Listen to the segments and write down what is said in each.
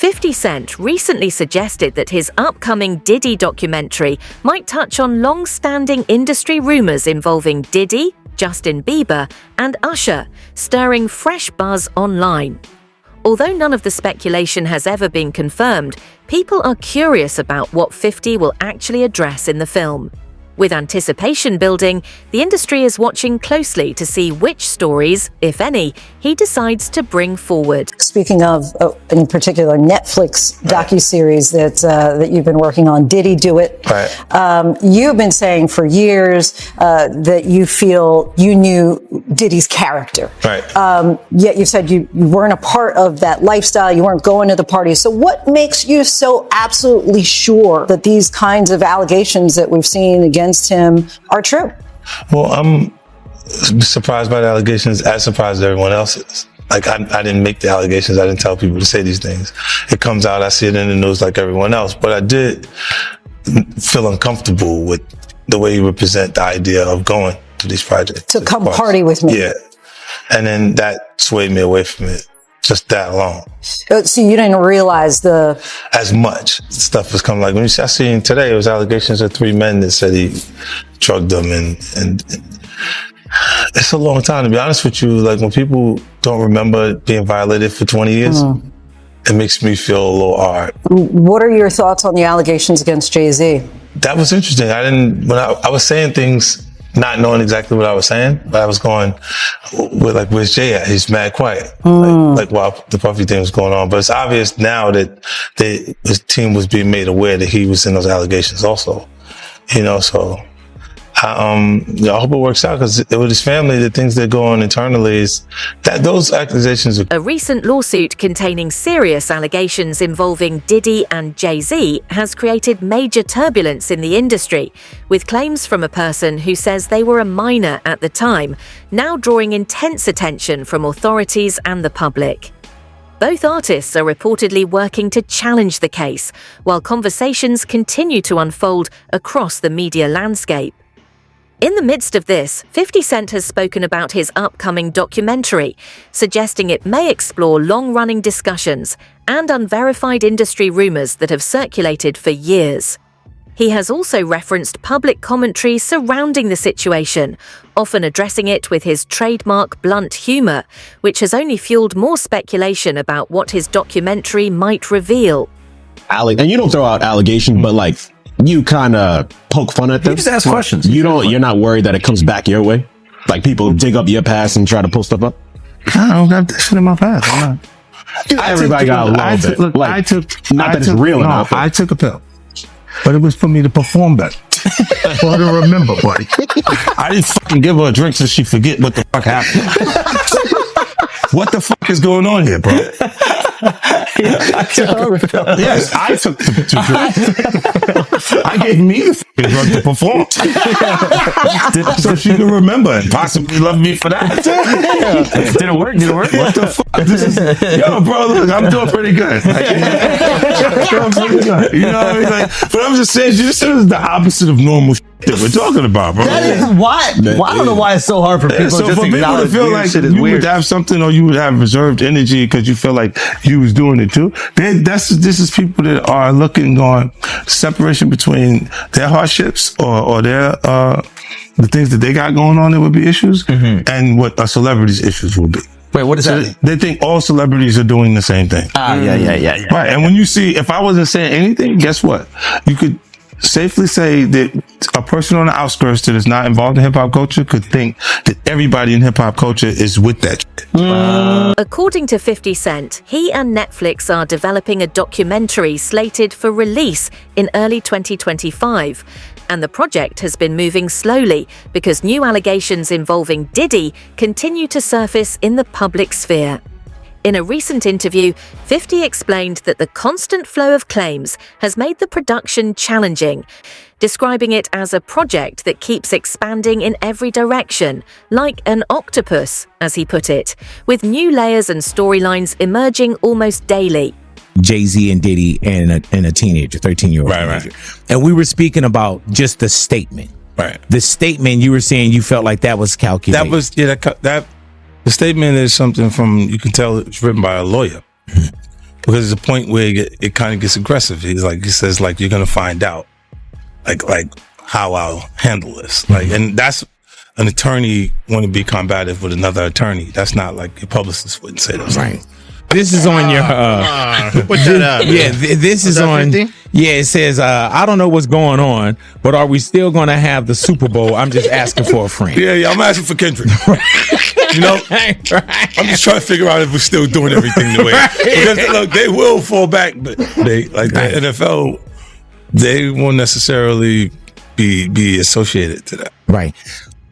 50 Cent recently suggested that his upcoming Diddy documentary might touch on long-standing industry rumors involving Diddy, Justin Bieber, and Usher, stirring fresh buzz online. Although none of the speculation has ever been confirmed, people are curious about what 50 will actually address in the film. With anticipation building, the industry is watching closely to see which stories, if any, he decides to bring forward. Speaking of, in particular, Netflix docuseries that you've been working on, Diddy Do It. Right. You've been saying for years that you feel you knew Diddy's character. Right. Yet you said you weren't a part of that lifestyle, you weren't going to the parties. So what makes you so absolutely sure that these kinds of allegations that we've seen against him are true? Well, I'm surprised by the allegations, as surprised as everyone else is. Like, I didn't make the allegations. I didn't tell people to say these things. It comes out, I see it in the news like everyone else. But I did feel uncomfortable with the way you would present the idea of going to these projects. To come party with me. Yeah. And then that swayed me away from it. Just that long. So you didn't realize as much stuff was coming. Like when I seen today, it was allegations of 3 men that said he drugged them, and it's a long time, to be honest with you. Like when people don't remember being violated for 20 years, it makes me feel a little hard. What are your thoughts on the allegations against Jay-Z? That was interesting. When I was saying things, not knowing exactly what I was saying, but I was going with where's Jay at? He's mad quiet. Like while the Puffy thing was going on. But it's obvious now that his team was being made aware that he was in those allegations also. So I hope it works out, because with his family, the things that go on internally is that those accusations are... A recent lawsuit containing serious allegations involving Diddy and Jay-Z has created major turbulence in the industry, with claims from a person who says they were a minor at the time, now drawing intense attention from authorities and the public. Both artists are reportedly working to challenge the case, while conversations continue to unfold across the media landscape. In the midst of this, 50 Cent has spoken about his upcoming documentary, suggesting it may explore long-running discussions and unverified industry rumors that have circulated for years. He has also referenced public commentary surrounding the situation, often addressing it with his trademark blunt humor, which has only fueled more speculation about what his documentary might reveal. And you don't throw out allegations, but you kind of poke fun at them. You just ask questions. You're not worried that it comes back your way? Like people dig up your past and try to pull stuff up? I don't got that shit in my past. I'm not. Everybody got a little bit. Look, not that it's real enough. I took a pill, but it was for me to perform better. For her to remember, buddy. I didn't fucking give her a drink so she forget what the fuck happened. What the fuck is going on here, bro? Yes, I took the drug. I gave me the fucking drug to perform. So she can remember and possibly love me for that. Did it work? What the fuck? Yo, bro, look, I'm doing pretty good. You know what I mean? But I'm just saying, this is the opposite of normal shit that we're talking about, bro. That is why. I don't know why it's so hard for people so just for to people to feel like you would have something, or you would have reserved energy because you feel like you was doing it too. This is people that are looking on separation between their hardships or their the things that they got going on that would be issues, and what a celebrity's issues will be. Wait, what is that? They think all celebrities are doing the same thing. Yeah. Right, and when you see, if I wasn't saying anything, guess what? You could safely say that a person on the outskirts that is not involved in hip-hop culture could think that everybody in hip-hop culture is with that shit. According to 50 Cent, he and Netflix are developing a documentary slated for release in early 2025. And the project has been moving slowly because new allegations involving Diddy continue to surface in the public sphere. In a recent interview, 50 explained that the constant flow of claims has made the production challenging, describing it as a project that keeps expanding in every direction, like an octopus, as he put it, with new layers and storylines emerging almost daily. Jay-Z and Diddy and a teenager, 13-year-old teenager. Right. And we were speaking about just the statement. Right. The statement, you were saying you felt like that was calculated. That was, the statement is something from, you can tell it's written by a lawyer. because there's a point where it kind of gets aggressive. He says, you're going to find out, like how I'll handle this. And that's an attorney want to be combative with another attorney. That's not like your publicist wouldn't say that. Right. This is on your Put that up. this is on 50? it says I don't know what's going on, but are we still gonna have the Super Bowl? I'm just asking for a friend. Yeah, I'm asking for Kendrick. Right. I'm just trying to figure out if we're still doing everything the way. Because look, they will fall back, but the NFL, they won't necessarily be associated to that. Right.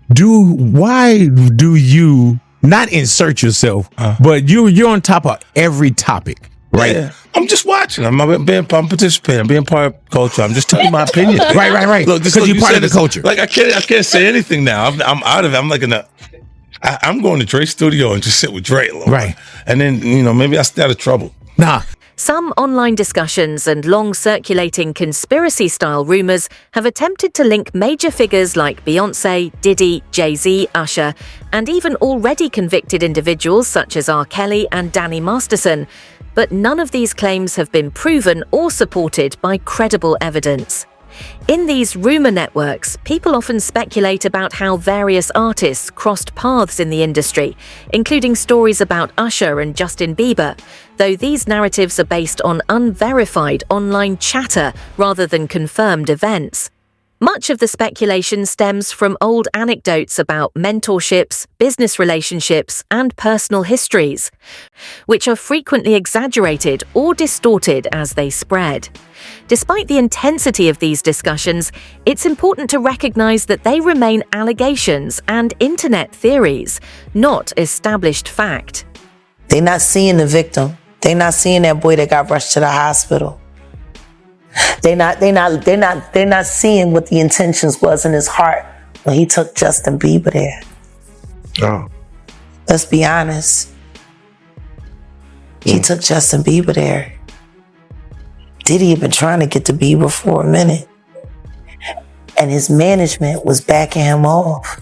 Why do you not insert yourself, but you're on top of every topic, right? Yeah. I'm just watching. I'm participating. I'm being part of culture. I'm just telling my opinion. Right. Look, because you're part of the culture. Like I can't say anything now. I'm out of it. I'm like I'm going to Dre's studio and just sit with Dre a little right. And then maybe I stay out of trouble. Nah. Some online discussions and long-circulating conspiracy-style rumors have attempted to link major figures like Beyoncé, Diddy, Jay-Z, Usher, and even already convicted individuals such as R. Kelly and Danny Masterson. But none of these claims have been proven or supported by credible evidence. In these rumor networks, people often speculate about how various artists crossed paths in the industry, including stories about Usher and Justin Bieber, though these narratives are based on unverified online chatter rather than confirmed events. Much of the speculation stems from old anecdotes about mentorships, business relationships, and personal histories, which are frequently exaggerated or distorted as they spread. Despite the intensity of these discussions, it's important to recognize that they remain allegations and internet theories, not established fact. They're not seeing the victim. They're not seeing that boy that got rushed to the hospital. They're not seeing what the intentions was in his heart when he took Justin Bieber there. Oh. Let's be honest. He took Justin Bieber there. Diddy had been trying to get to Bieber for a minute. And his management was backing him off.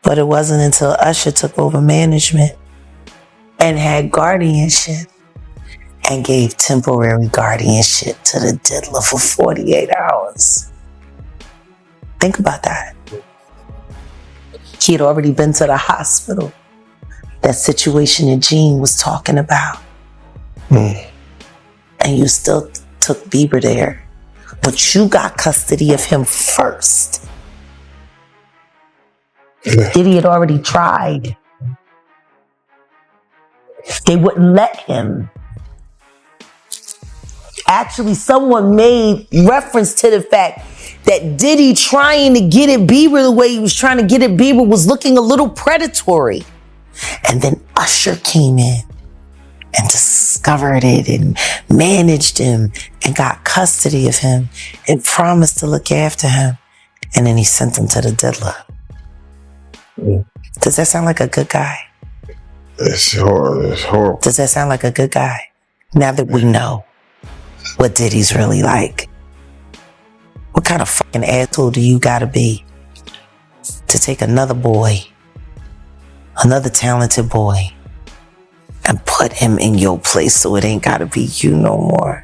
But it wasn't until Usher took over management and had guardianship and gave temporary guardianship to the diddler for 48 hours. Think about that. He had already been to the hospital. That situation that Gene was talking about. And you still took Bieber there. But you got custody of him first. Diddy had already tried. They wouldn't let him. Actually, someone made reference to the fact that Diddy trying to get at Bieber the way he was trying to get at Bieber was looking a little predatory. And then Usher came in and discovered it and managed him and got custody of him and promised to look after him. And then he sent him to the diddler. Does that sound like a good guy? It's horrible. Does that sound like a good guy? Now that we know what Diddy's really like, what kind of fucking asshole do you gotta be to take another boy, another talented boy, and put him in your place so it ain't gotta be you no more?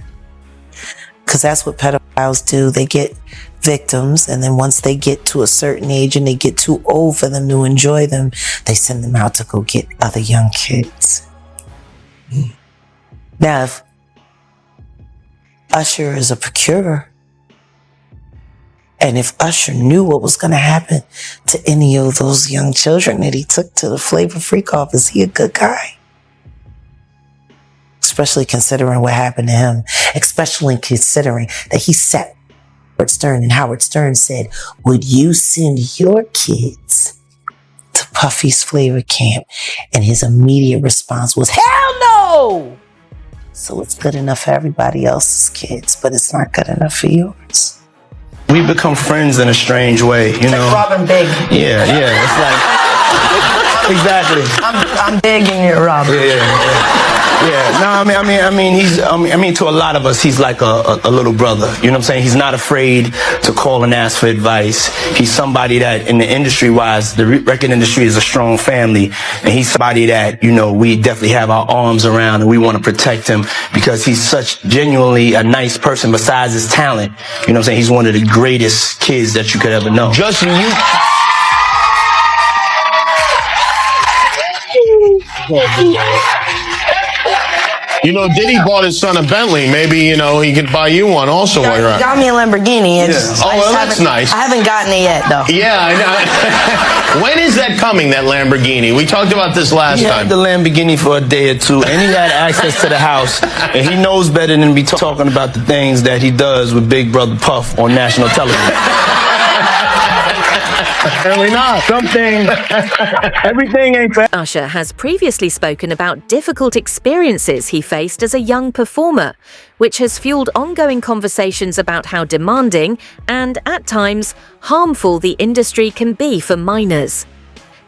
Because that's what pedophiles do. They get victims, and then once they get to a certain age and they get too old for them to enjoy them, they send them out to go get other young kids. Now, if Usher is a procurer, and if Usher knew what was going to happen to any of those young children that he took to the Flavor Freak off, is he a good guy? Especially considering what happened to him, especially considering that he sat Howard Stern, and Howard Stern said, would you send your kids to Puffy's Flavor Camp? And his immediate response was, hell no! So it's good enough for everybody else's kids, but it's not good enough for yours. We become friends in a strange way, you know. Like Robin Big. Yeah. It's like exactly. I'm digging it, Robin. Yeah. Yeah, no, I mean, to a lot of us, he's like a little brother. You know what I'm saying? He's not afraid to call and ask for advice. He's somebody that, in the industry-wise, the record industry is a strong family, and he's somebody that, you know, we definitely have our arms around, and we want to protect him because he's such genuinely a nice person. Besides his talent, you know what I'm saying? He's one of the greatest kids that you could ever know. Justin, you know, Diddy bought his son a Bentley. Maybe, you know, he could buy you one also while you're out. Got me a Lamborghini. And Oh, well, that's nice. I haven't gotten it yet, though. Yeah, I know. When is that coming, that Lamborghini? We talked about this last He time. had the Lamborghini for a day or two, and he had access to the house, and he knows better than to be talking about the things that he does with Big Brother Puff on national television. Apparently not. Everything ain't fair. Usher has previously spoken about difficult experiences he faced as a young performer, which has fueled ongoing conversations about how demanding and, at times, harmful the industry can be for minors.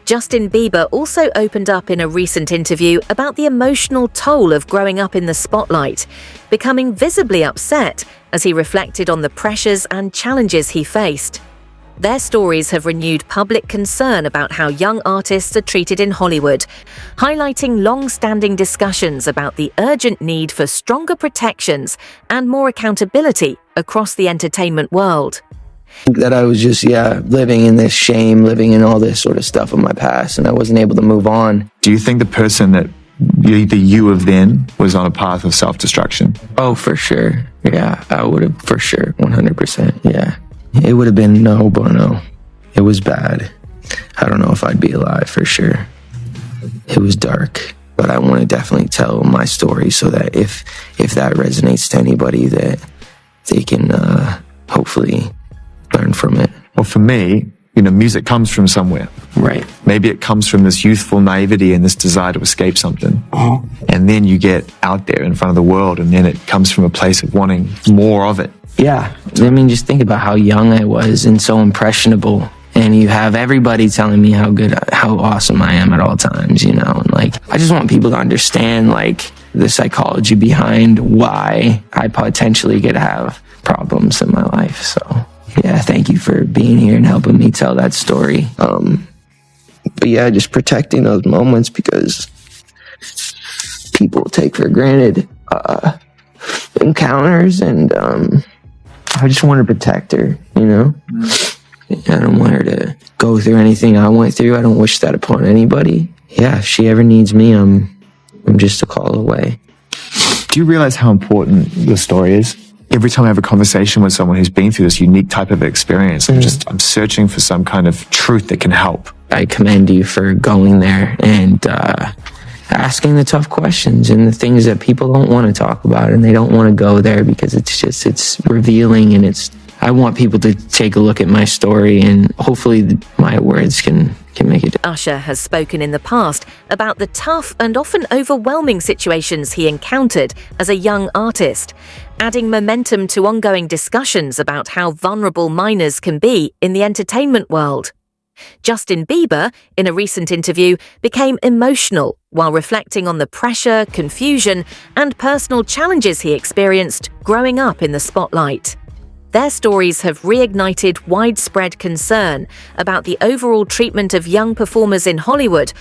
Justin Bieber also opened up in a recent interview about the emotional toll of growing up in the spotlight, becoming visibly upset as he reflected on the pressures and challenges he faced. Their stories have renewed public concern about how young artists are treated in Hollywood, highlighting long-standing discussions about the urgent need for stronger protections and more accountability across the entertainment world. That I was just, living in this shame, living in all this sort of stuff of my past, and I wasn't able to move on. Do you think the person that the you of then was on a path of self-destruction? Oh, for sure. Yeah, I would have, for sure, 100%, yeah. It would have been no bueno. It was bad. I don't know if I'd be alive for sure. It was dark, but I want to definitely tell my story so that if that resonates to anybody, that they can hopefully learn from it. Well, for me, you know, music comes from somewhere. Right. Maybe it comes from this youthful naivety and this desire to escape something. And then you get out there in front of the world, and then it comes from a place of wanting more of it. Yeah, I mean, just think about how young I was and so impressionable. And you have everybody telling me how awesome I am at all times, you know? And like, I just want people to understand like the psychology behind why I potentially could have problems in my life. So yeah, thank you for being here and helping me tell that story. But yeah, just protecting those moments because people take for granted encounters, and I just want to protect her, you know? I don't want her to go through anything I went through. I don't wish that upon anybody. Yeah, if she ever needs me, I'm just a call away. Do you realize how important your story is? Every time I have a conversation with someone who's been through this unique type of experience, I'm searching for some kind of truth that can help. I commend you for going there and asking the tough questions and the things that people don't want to talk about, and they don't want to go there because it's revealing, and I want people to take a look at my story, and hopefully my words can make it. Usher has spoken in the past about the tough and often overwhelming situations he encountered as a young artist, adding momentum to ongoing discussions about how vulnerable minors can be in the entertainment world. Justin Bieber, in a recent interview, became emotional while reflecting on the pressure, confusion, and personal challenges he experienced growing up in the spotlight. Their stories have reignited widespread concern about the overall treatment of young performers in Hollywood,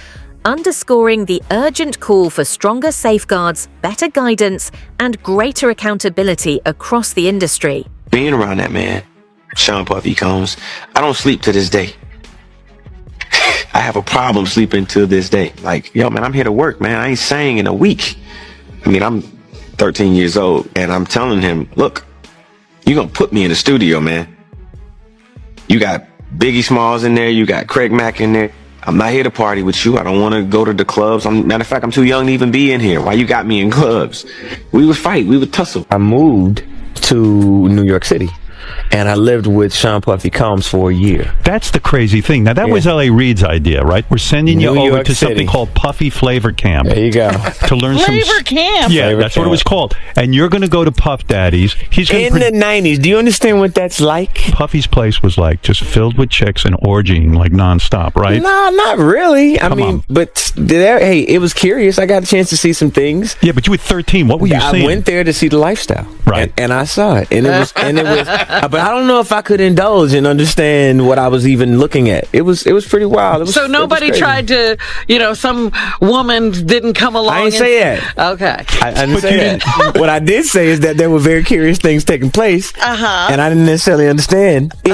underscoring the urgent call for stronger safeguards, better guidance, and greater accountability across the industry. Being around that man, Sean Puffy Combs, I don't sleep to this day. I have a problem sleeping to this day. Like, yo, man, I'm here to work, man. I ain't sang in a week. I mean, I'm 13 years old, and I'm telling him, look, you're going to put me in the studio, man. You got Biggie Smalls in there. You got Craig Mack in there. I'm not here to party with you. I don't want to go to the clubs. Matter of fact, I'm too young to even be in here. Why you got me in clubs? We would fight. We would tussle. I moved to New York City and I lived with Sean Puffy Combs for a year. That's the crazy thing. Now, that was L.A. Reid's idea, right? We're sending you New over York to City. something called Puffy Flavor Camp. There you go. To learn Flavor Camp. Yeah, Flavor that's what it Camp. was called. And you're going to go to Puff Daddy's. He's going In the 90s, do you understand what that's like? Puffy's place was like just filled with chicks and orgying like nonstop, right? No, not really. I Come mean, on. but there, hey, it was curious. I got a chance to see some things. Yeah, but you were 13. What were you I seeing? went there to see the lifestyle, Right. And I saw it, and it was. But I don't know if I could indulge and understand what I was even looking at. It was pretty wild. It was, So nobody it was crazy. tried to, some woman didn't come along. I didn't say that. Okay. I didn't say that. What I did say is that there were very curious things taking place, and I didn't necessarily understand it.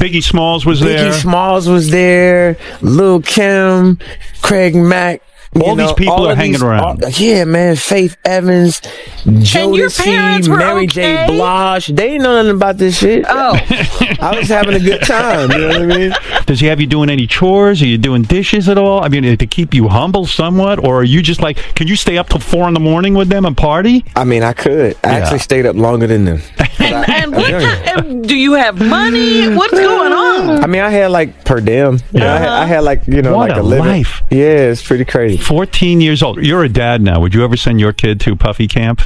Biggie Smalls was there. Biggie Smalls was there. Lil' Kim, Craig Mack. All these people are hanging around. Yeah, man. Faith Evans, parents Jodeci, were Mary okay? J. Blige. They didn't know nothing about this shit. Oh. I was having a good time. You know what I mean? Does he have you doing any chores? Are you doing dishes at all? I mean, to keep you humble somewhat? Or are you just like, can you stay up till 4 a.m. with them and party? I mean, I could. I actually stayed up longer than them. And do you have money? What's going on? I mean, I had like per diem. I had like, What like a living. life. Yeah, it's pretty crazy. 14 years old. You're a dad now. Would you ever send your kid to Puffy Camp?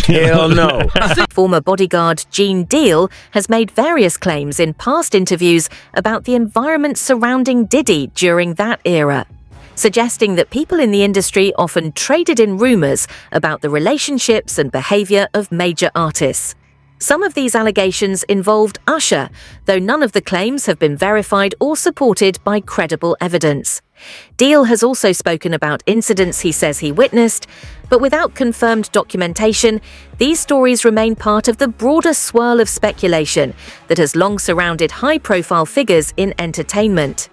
Hell no. Former bodyguard Gene Deal has made various claims in past interviews about the environment surrounding Diddy during that era, suggesting that people in the industry often traded in rumors about the relationships and behavior of major artists. Some of these allegations involved Usher, though none of the claims have been verified or supported by credible evidence. Deal has also spoken about incidents he says he witnessed, but without confirmed documentation, these stories remain part of the broader swirl of speculation that has long surrounded high-profile figures in entertainment.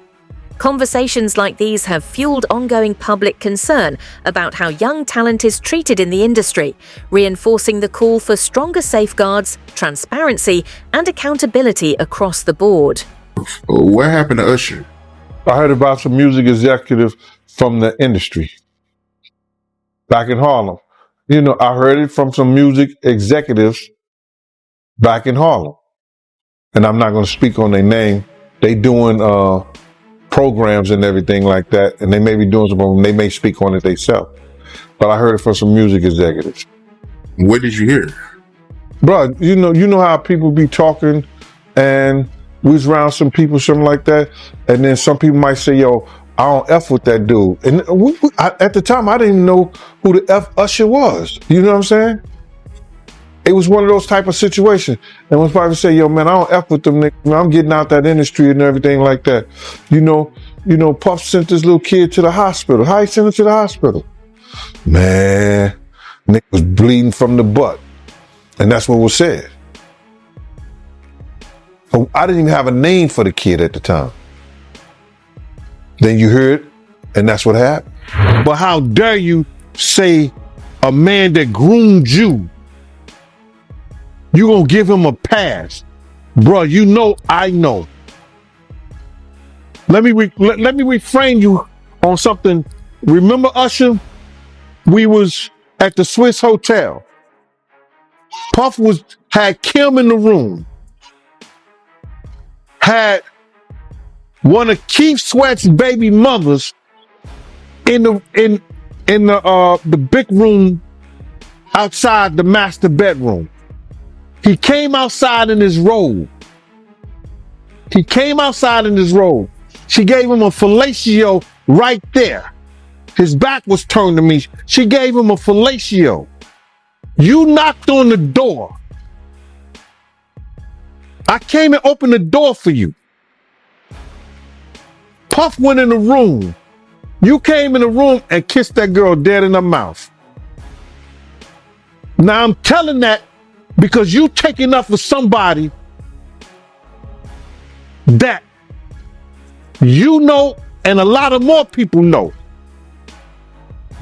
Conversations like these have fueled ongoing public concern about how young talent is treated in the industry, reinforcing the call for stronger safeguards, transparency, and accountability across the board. What happened to Usher? I heard about some music executive from the industry back in Harlem. I heard it from some music executives back in Harlem. And I'm not going to speak on their name. They doing programs and everything like that, and they may be doing something. They may speak on it themselves. But I heard it from some music executives. What did you hear? Bro, you know how people be talking, and we was around some people, something like that, and then some people might say, yo, I don't F with that dude. And at the time, I didn't even know who the F Usher was. You know what I'm saying? It was one of those type of situations. And when people say, yo, man, I don't F with them niggas. I'm getting out that industry and everything like that. Puff sent this little kid to the hospital. How he sent him to the hospital? Man, nigga was bleeding from the butt. And that's what was said. But I didn't even have a name for the kid at the time. Then you heard, and that's what happened. But how dare you say a man that groomed you, you gonna give him a pass? Bruh, I know. Let me reframe you on something. Remember Usher? We was at the Swiss Hotel. Puff had Kim in the room. Had one of Keith Sweat's baby mothers in the big room outside the master bedroom. He came outside in his robe. She gave him a fellatio right there. His back was turned to me. She gave him a fellatio. You knocked on the door. I came and opened the door for you. Puff went in the room. You came in the room and kissed that girl dead in her mouth. Now I'm telling that because you taking up for somebody that you know and a lot of more people know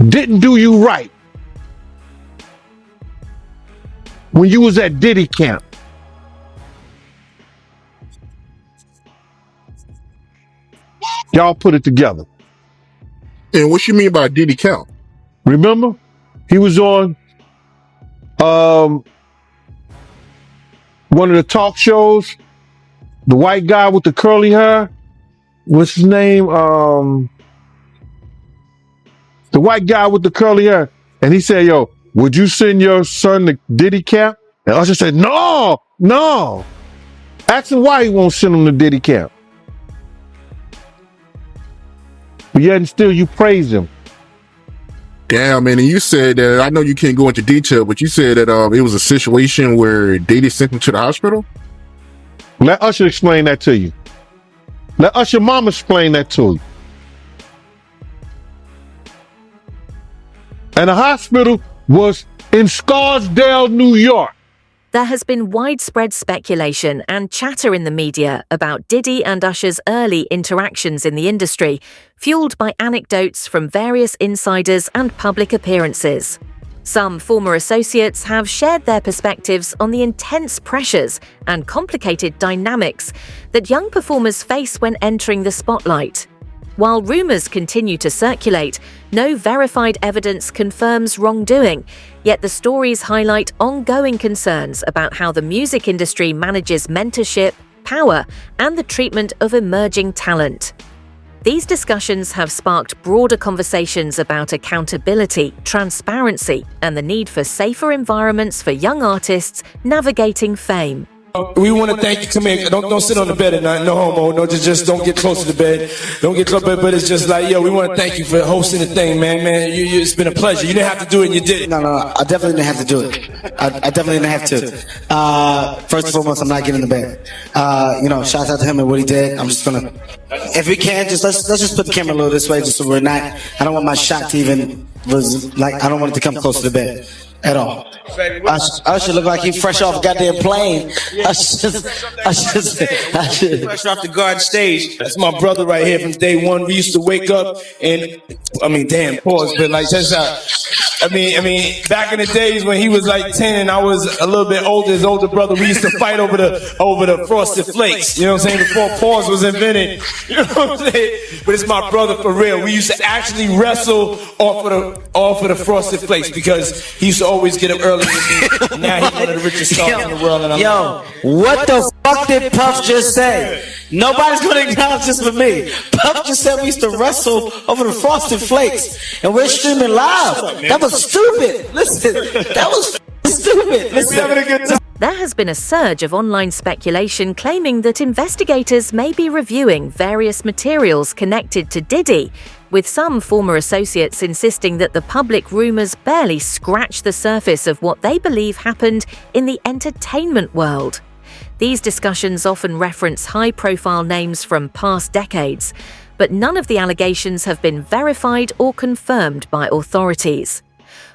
didn't do you right when you was at Diddy camp. Y'all put it together. And what you mean by Diddy camp? Remember? He was on one of the talk shows, the white guy with the curly hair, what's his name? The white guy with the curly hair. And he said, yo, would you send your son to Diddy camp? And Usher said, no. Ask him why he won't send him to Diddy camp. But yet and still you praise him. Damn, man. And you said that, I know you can't go into detail, but you said that it was a situation where Diddy sent him to the hospital? Let Usher explain that to you. Let Usher mama explain that to you. And the hospital was in Scarsdale, New York. There has been widespread speculation and chatter in the media about Diddy and Usher's early interactions in the industry, fueled by anecdotes from various insiders and public appearances. Some former associates have shared their perspectives on the intense pressures and complicated dynamics that young performers face when entering the spotlight. While rumors continue to circulate, no verified evidence confirms wrongdoing, yet the stories highlight ongoing concerns about how the music industry manages mentorship, power, and the treatment of emerging talent. These discussions have sparked broader conversations about accountability, transparency, and the need for safer environments for young artists navigating fame. We want to thank you. Come here. Don't sit on the bed at night. No homo. No, just don't get close to the bed. Don't get close to the bed. But it's just like, yo, we want to thank you for hosting the thing, man. It's been a pleasure. You didn't have to do it, and you did it. No. I definitely didn't have to do it. I definitely didn't have to. First and foremost, I'm not getting in the bed. Shout out to him and what he did. I'm just gonna, if we can, let's just put the camera a little this way, just so we're not. I don't want my shot to even I don't want it to come close to the bed at all. Usher look like he fresh off a goddamn plane. Usher Fresh off the garden stage. That's my brother right here from day one. We used to wake up and, pause, but like that's how. Back in the days when he was like 10 and I was a little bit older, his older brother, we used to fight over the Frosted Flakes. You know what I'm saying? Before pause was invented. You know what I'm saying? But it's my brother for real. We used to actually wrestle off of the Frosted Flakes because he used to always get up early with me. Now he's one of the richest stars in the world. And what the fuck did Puff just say? Nobody's gonna acknowledge this for me. Puff just said we used to wrestle over the Frosted Flakes, and we're streaming live. That was stupid. Listen, that was stupid. Listen. We're having a good time. There has been a surge of online speculation claiming that investigators may be reviewing various materials connected to Diddy, with some former associates insisting that the public rumors barely scratch the surface of what they believe happened in the entertainment world. These discussions often reference high-profile names from past decades, but none of the allegations have been verified or confirmed by authorities.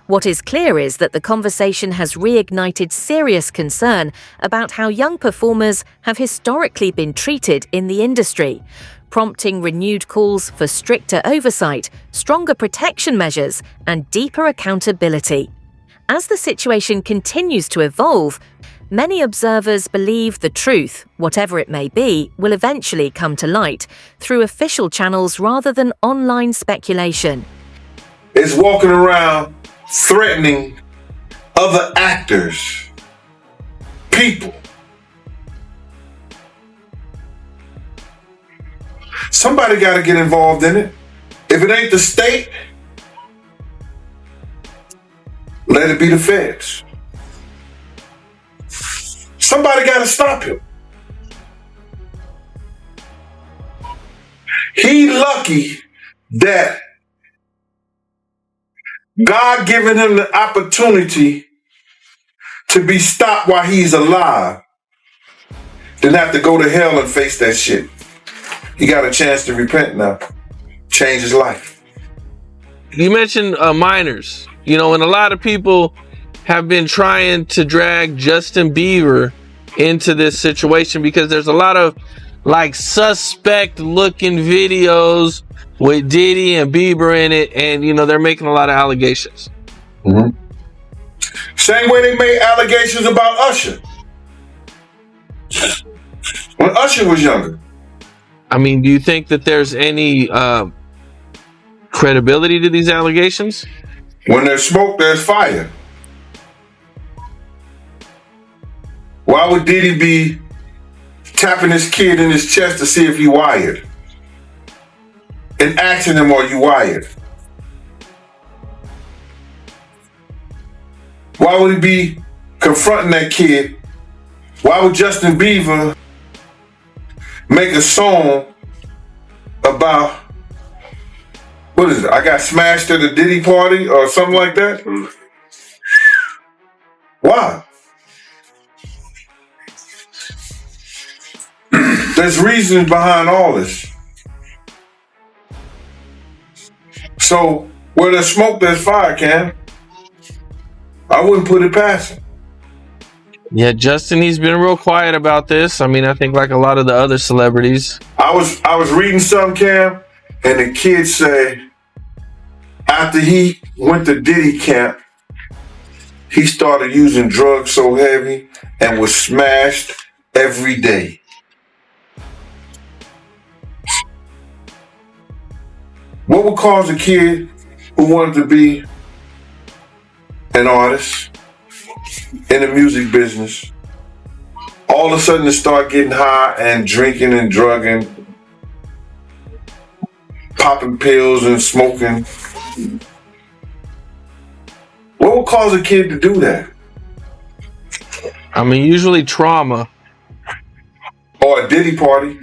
What is clear is that the conversation has reignited serious concern about how young performers have historically been treated in the industry, prompting renewed calls for stricter oversight, stronger protection measures, and deeper accountability. As the situation continues to evolve, many observers believe the truth, whatever it may be, will eventually come to light through official channels rather than online speculation. Is walking around threatening other actors, people. Somebody got to get involved in it. If it ain't the state, let it be the feds. Somebody got to stop him. He lucky that God given him the opportunity to be stopped while he's alive, then have to go to hell and face that shit. He got a chance to repent now, change his life. You mentioned minors, and a lot of people have been trying to drag Justin Bieber into this situation because there's a lot of suspect looking videos with Diddy and Bieber in it, and they're making a lot of allegations. Mm-hmm. Same way they made allegations about Usher when Usher was younger. Do you think that there's any credibility to these allegations? When there's smoke, there's fire. Why would Diddy be tapping his kid in his chest to see if he wired? And asking him, are you wired? Why would he be confronting that kid? Why would Justin Bieber make a song about, what is it? I got smashed at a Diddy party or something like that? Why? There's reasons behind all this. So where there's smoke, there's fire, Cam. I wouldn't put it past him. Yeah, Justin, he's been real quiet about this. I mean, I think like a lot of the other celebrities. I was reading some, Cam, and the kid say after he went to Diddy camp, he started using drugs so heavy and was smashed every day. What would cause a kid who wanted to be an artist in the music business all of a sudden to start getting high and drinking and drugging, popping pills and smoking? What would cause a kid to do that? I mean, usually trauma. Or a Diddy party.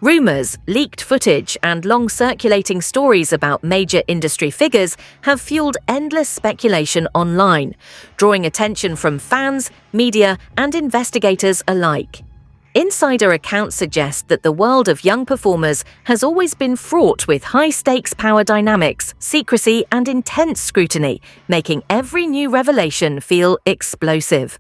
Rumours, leaked footage, and long circulating stories about major industry figures have fueled endless speculation online, drawing attention from fans, media, and investigators alike. Insider accounts suggest that the world of young performers has always been fraught with high-stakes power dynamics, secrecy, and intense scrutiny, making every new revelation feel explosive.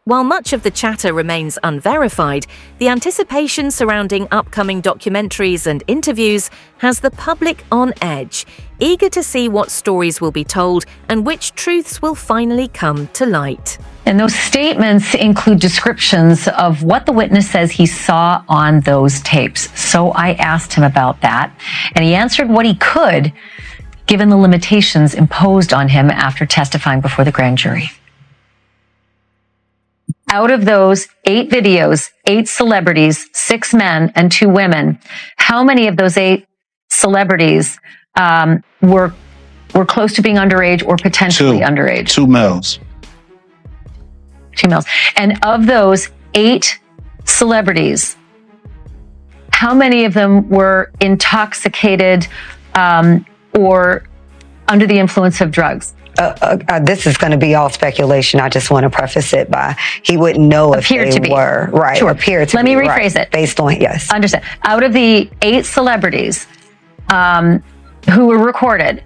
While much of the chatter remains unverified, the anticipation surrounding upcoming documentaries and interviews has the public on edge, eager to see what stories will be told and which truths will finally come to light. And those statements include descriptions of what the witness says he saw on those tapes. So I asked him about that, and he answered what he could, given the limitations imposed on him after testifying before the grand jury. Out of those 8 videos, 8 celebrities, 6 men and 2 women, how many of those 8 celebrities were close to being underage or potentially underage? 2 males. 2 males. And of those 8 celebrities, how many of them were intoxicated or under the influence of drugs? This is going to be all speculation. I just want to preface it by he wouldn't know if they were. Right. Sure. Appear to Let me be, rephrase right, it. Based on, yes. Understand. Out of the 8 celebrities who were recorded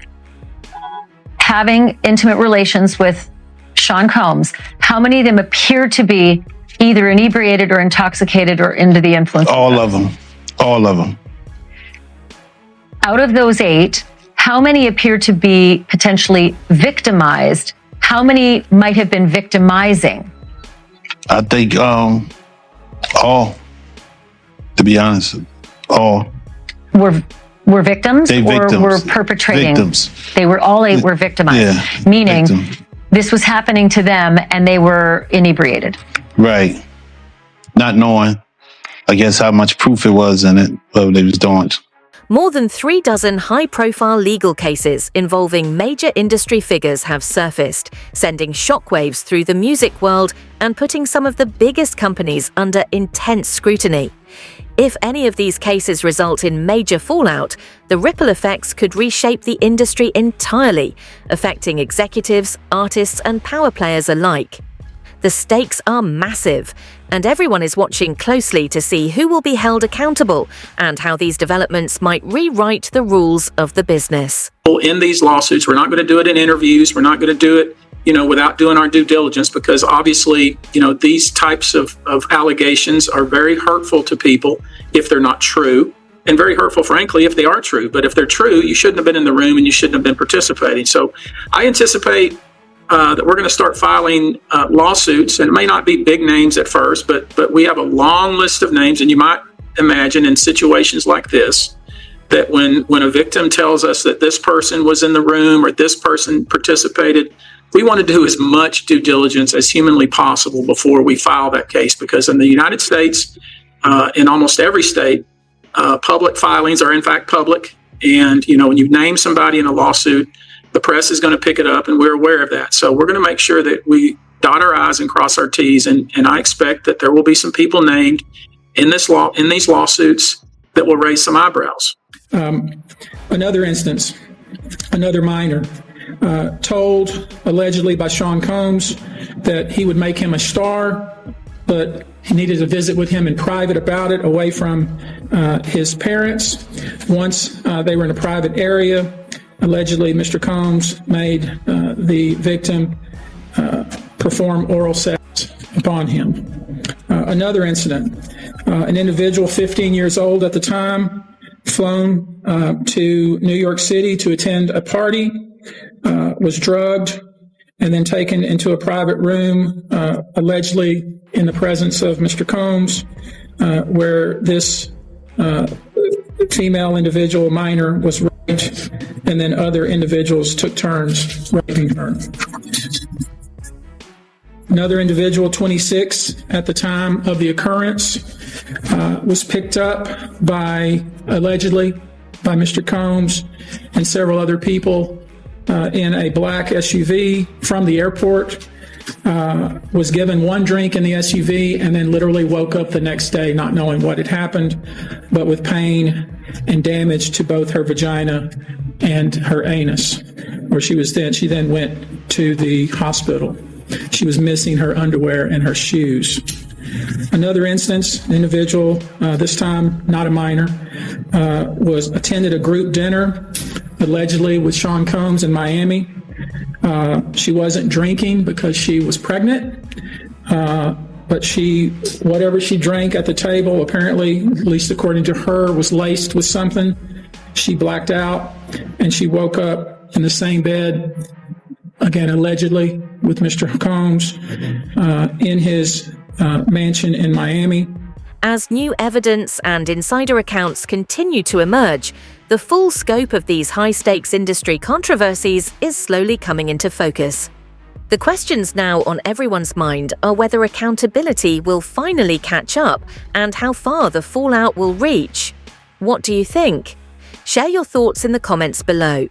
having intimate relations with Sean Combs, how many of them appeared to be either inebriated or intoxicated or under the influence? All of them. All of them. Out of those 8, how many appear to be potentially victimized? How many might have been victimizing? I think all, to be honest, all. Were victims They or victims. were perpetrating? Victims. They were all 8 were victimized, meaning this was happening to them and they were inebriated. Right. Not knowing, I guess, how much proof it was in it, what they was doing. More than 3 dozen high-profile legal cases involving major industry figures have surfaced, sending shockwaves through the music world and putting some of the biggest companies under intense scrutiny. If any of these cases result in major fallout, the ripple effects could reshape the industry entirely, affecting executives, artists, and power players alike. The stakes are massive, and everyone is watching closely to see who will be held accountable and how these developments might rewrite the rules of the business. In these lawsuits, we're not going to do it in interviews. We're not going to do it, without doing our due diligence, because obviously, these types of allegations are very hurtful to people if they're not true, and very hurtful, frankly, if they are true. But if they're true, you shouldn't have been in the room and you shouldn't have been participating. So I anticipate that we're going to start filing lawsuits, and it may not be big names at first, but we have a long list of names, and you might imagine in situations like this that when a victim tells us that this person was in the room or this person participated, we want to do as much due diligence as humanly possible before we file that case, because in the United States, in almost every state, public filings are in fact public. And, when you name somebody in a lawsuit, the press is going to pick it up, and we're aware of that. So we're going to make sure that we dot our I's and cross our T's. And I expect that there will be some people named in these lawsuits that will raise some eyebrows. Another instance, another minor, told allegedly by Sean Combs that he would make him a star, but he needed to visit with him in private about it, away from his parents. Once they were in a private area, allegedly Mr. Combs made the victim perform oral sex upon him. Another incident, an individual 15 years old at the time, flown to New York City to attend a party, was drugged, and then taken into a private room, allegedly in the presence of Mr. Combs, where this female individual, minor, was raped, and then other individuals took turns raping her. Another individual, 26 at the time of the occurrence, was picked up allegedly by Mr. Combs and several other people in a black SUV from the airport, was given one drink in the SUV, and then literally woke up the next day not knowing what had happened, but with pain and damage to both her vagina and her anus, where she then went to the hospital. She was missing her underwear and her shoes. Another instance, an individual, this time not a minor, attended a group dinner, allegedly with Sean Combs in Miami. She wasn't drinking because she was pregnant, but whatever she drank at the table, apparently, at least according to her, was laced with something. She blacked out, and she woke up in the same bed, again, allegedly, with Mr. Combs in his mansion in Miami. As new evidence and insider accounts continue to emerge, the full scope of these high-stakes industry controversies is slowly coming into focus. The questions now on everyone's mind are whether accountability will finally catch up and how far the fallout will reach. What do you think? Share your thoughts in the comments below.